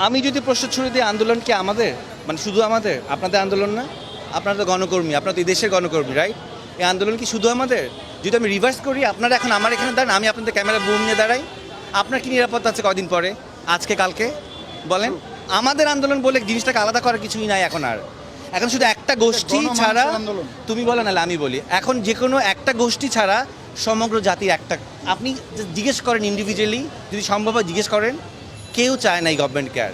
আমি যদি প্রশ্ন ছুড়ে দিই আন্দোলন কি আমাদের, মানে শুধু আমাদের, আপনাদের আন্দোলন না? আপনারা তো গণকর্মী, আপনারা তো এই দেশের গণকর্মী, রাইট? এই আন্দোলন কি শুধু আমাদের? যদি আমি রিভার্স করি, আপনারা এখন আমার এখানে দাঁড়ান, আমি আপনাদের ক্যামেরা বুম নিয়ে দাঁড়াই, আপনার কি নিরাপত্তা আছে কদিন পরে, আজকে কালকে? বলেন। আমাদের আন্দোলন বলে জিনিসটাকে আলাদা করার কিছুই নাই এখন আর। এখন শুধু একটা গোষ্ঠী ছাড়া, তুমি বলো নাহলে আমি বলি, এখন যে কোনো একটা গোষ্ঠী ছাড়া সমগ্র জাতির একটা, আপনি জিজ্ঞেস করেন ইন্ডিভিজুয়ালি, যদি সম্ভব হয় জিজ্ঞেস করেন, কেউ চায় না এই গভর্নমেন্ট কেয়ার,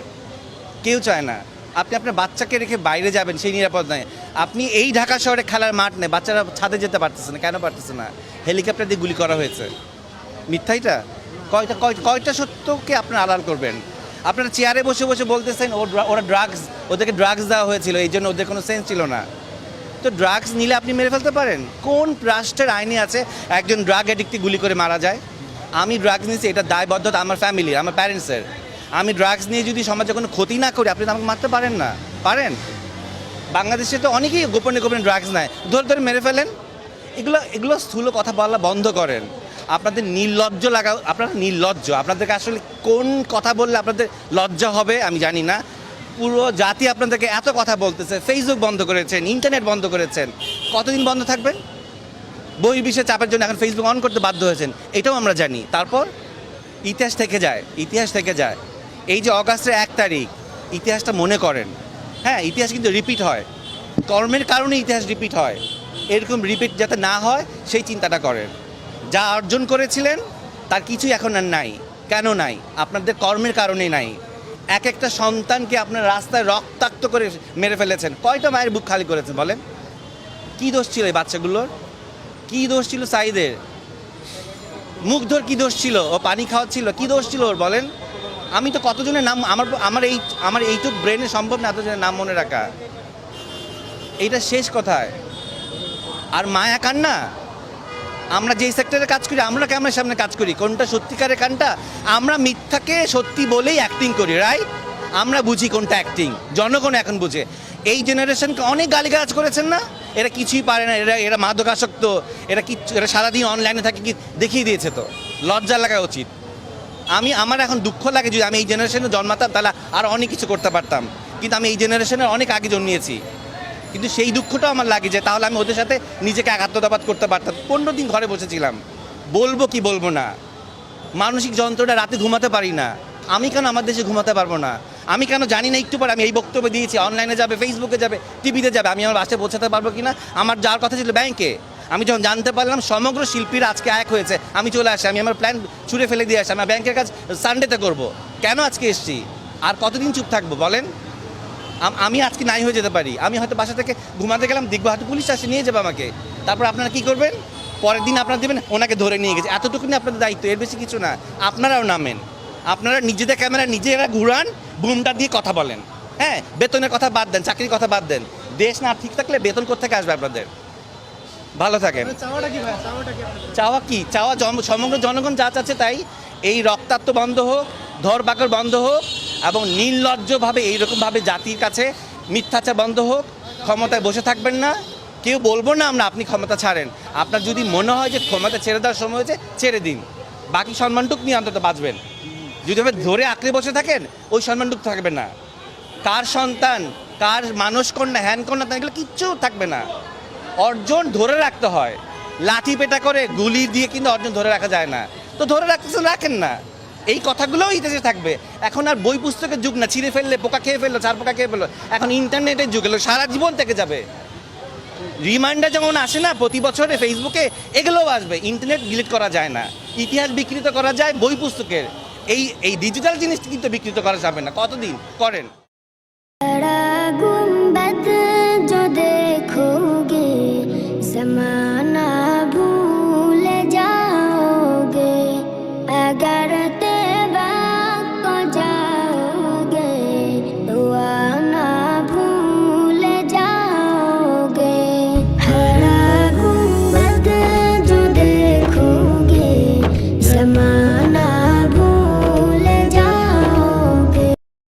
কেউ চায় না। আপনি আপনার বাচ্চাকে রেখে বাইরে যাবেন, সেই নিরাপদ নয়। আপনি এই ঢাকা শহরে খেলার মাঠ নেই, বাচ্চারা ছাদে যেতে পারতেছে না, কেন পারতেছে না? হেলিকপ্টার দিয়ে গুলি করা হয়েছে। মিথ্যাইটা কয়টা সত্যকে আপনারা আড়াল করবেন? আপনারা চেয়ারে বসে বসে বলতেছেন ওরা ড্রাগস, ওদেরকে ড্রাগস দেওয়া হয়েছিল, এই জন্য ওদের কোনো সেন্স ছিল না। তো ড্রাগস নিলে আপনি মেরে ফেলতে পারেন? কোন রাষ্ট্রের আইনে আছে একজন ড্রাগ অ্যাডিক্টকে গুলি করে মারা যায়? আমি ড্রাগস নিয়েছি, এটা দায়বদ্ধতা আমার ফ্যামিলির, আমার প্যারেন্টসের। আমি ড্রাগস নিয়ে যদি সমাজে কোনো ক্ষতি না করি, আপনি তো আমাকে মারতে পারেন না, পারেন? বাংলাদেশে তো অনেকেই গোপনে গোপনে ড্রাগস নেয়, ধরে ধরে মেরে ফেলেন। এগুলো স্থূল কথা বলা বন্ধ করেন। আপনাদের নির্লজ্জ লাগা, আপনারা নির্লজ্জ। আপনাদেরকে আসলে কোন কথা বললে আপনাদের লজ্জা হবে আমি জানি না। পুরো জাতি আপনাদেরকে এত কথা বলতেছে, ফেসবুক বন্ধ করেছেন, ইন্টারনেট বন্ধ করেছেন, কতদিন বন্ধ থাকবেন? বহির্বিশ্বের চাপের জন্য এখন ফেসবুক অন করতে বাধ্য হয়েছেন, এটাও আমরা জানি। তারপর ইতিহাস থেকে যায়, ইতিহাস থেকে যায়। এই যে অগাস্টের 1 তারিখ, ইতিহাসটা মনে করেন। হ্যাঁ, ইতিহাস কিন্তু রিপিট হয়, কর্মের কারণে ইতিহাস রিপিট হয়। এরকম রিপিট যাতে না হয় সেই চিন্তাটা করেন। যা অর্জন করেছিলেন তার কিছুই এখন আর নাই। কেন নাই? আপনাদের কর্মের কারণেই নাই। এক একটা সন্তানকে আপনার রাস্তায় রক্তাক্ত করে মেরে ফেলেছেন। কয়টা মায়ের বুক খালি করেছেন বলেন? কী দোষ ছিল এই বাচ্চাগুলোর? কী দোষ ছিল সাইদের? মুগ্ধর কী দোষ ছিল? ও পানি খাওয়াচ্ছিল, কী দোষ ছিল ওর বলেন? আমি তো কতজনের নাম, আমার এইটুক ব্রেনে সম্ভব না এতজনের নাম মনে রাখা। এইটা শেষ কথায়। আর মায়া কান্না, আমরা যেই সেক্টরে কাজ করি, আমরা ক্যামেরার সামনে কাজ করি, কোনটা সত্যিকারের কান্না? আমরা মিথ্যাকে সত্যি বলেই অ্যাক্টিং করি, রাইট? আমরা বুঝি কোনটা অ্যাক্টিং, জনগণ এখন বুঝে। এই জেনারেশনকে অনেক গালিগালাজ করেছেন না? এরা কিছুই পারে না, এরা মাদকাসক্ত, এরা সারাদিন অনলাইনে থাকে, কি দেখিয়ে দিয়েছে। তো লজ্জা লাগা উচিত। আমার এখন দুঃখ লাগে, যদি আমি এই জেনারেশনে জন্মাতাম তাহলে আর অনেক কিছু করতে পারতাম, কিন্তু আমি এই জেনারেশনের অনেক আগে জন্মিয়েছি। কিন্তু সেই দুঃখটাও আমার লাগে যে তাহলে আমি ওদের সাথে নিজেকে আত্মদাবাদ করতে পারতাম। 15 দিন ঘরে বসেছিলাম, বলবো কি বলবো না, মানসিক যন্ত্রণা, রাতে ঘুমাতে পারি না। আমি কেন আমার দেশে ঘুমাতে পারবো না? আমি কেন জানি না একটু পরে আমি এই বক্তব্য দিয়েছি, অনলাইনে যাবে, ফেসবুকে যাবে, টিভিতে যাবে, আমি আমার বাসায় পৌঁছাতে পারবো কি না? আমার যাওয়ার কথা ছিল ব্যাংকে। আমি যখন জানতে পারলাম সমগ্র শিল্পীরা আজকে এক হয়েছে, আমি চলে আসি, আমি আমার প্ল্যান ছুঁড়ে ফেলে দিয়ে আসি, আমার ব্যাংকের কাজ সানডেতে করবো। কেন আজকে এসছি? আর কতদিন চুপ থাকবো বলেন? আমি আজকে নাই হয়ে যেতে পারি। আমি হয়তো বাসা থেকে ঘুমাতে গেলাম, দেখবো হয়তো পুলিশ আসে, নিয়ে যাবে আমাকে। তারপর আপনারা কি করবেন? পরের দিন আপনারা দেবেন ওনাকে ধরে নিয়ে গেছে। এতটুকুনি আপনাদের দায়িত্ব, এর বেশি কিছু না। আপনারাও নামেন, আপনারা নিজেদের ক্যামেরা নিজেরা ঘুরান, বুমটা দিয়ে কথা বলেন। হ্যাঁ, বেতনের কথা বাদ দেন, চাকরির কথা বাদ দেন। দেশ না ঠিক থাকলে বেতন কোত্থেকে আসবে আপনাদের? ভালো থাকেন। চাওয়া কি? চাওয়া সমগ্র জনগণ যা চাচ্ছে তাই। এই রক্তাক্ত বন্ধ হোক, ধরপাকড় বন্ধ হোক, এবং নির্লজ্জভাবে এইরকমভাবে জাতির কাছে মিথ্যাচার বন্ধ হোক। ক্ষমতায় বসে থাকবেন না, কেউ বলবো না আমরা আপনি ক্ষমতা ছাড়েন। আপনার যদি মনে হয় যে ক্ষমতা ছেড়ে দেওয়ার সময় হয়েছে, ছেড়ে দিন, বাকি সম্মানটুক নিয়ে অন্তত বাঁচবেন। যদি আপনি ধরে আঁকড়ে বসে থাকেন, ওই সম্মানটুক থাকবে না। কার সন্তান, কার মানস কন্যা, হ্যান কন্যা, এগুলো কিচ্ছু থাকবে না। অর্জন ধরে রাখতে হয়, লাঠি পেটা করে গুলি দিয়ে কিন্তু অর্জন ধরে রাখা যায় না। তো ধরে রাখতেছেন, রাখেন না। এই কথাগুলোও ইতিহাসে থাকবে। এখন আর বই পুস্তকের যুগ না, ছিঁড়ে ফেললে পোকা খেয়ে ফেললো, চার পোকা খেয়ে ফেললো। এখন ইন্টারনেটের যুগ এলো, সারা জীবন থেকে যাবে। রিমাইন্ডার যেমন আসে না প্রতি বছরে ফেসবুকে, এগুলোও আসবে। ইন্টারনেট ডিলিট করা যায় না, ইতিহাস বিকৃত করা যায় বই পুস্তকের। এই ডিজিটাল জিনিসটি কিন্তু বিকৃত করা যাবে না। কতদিন করেন?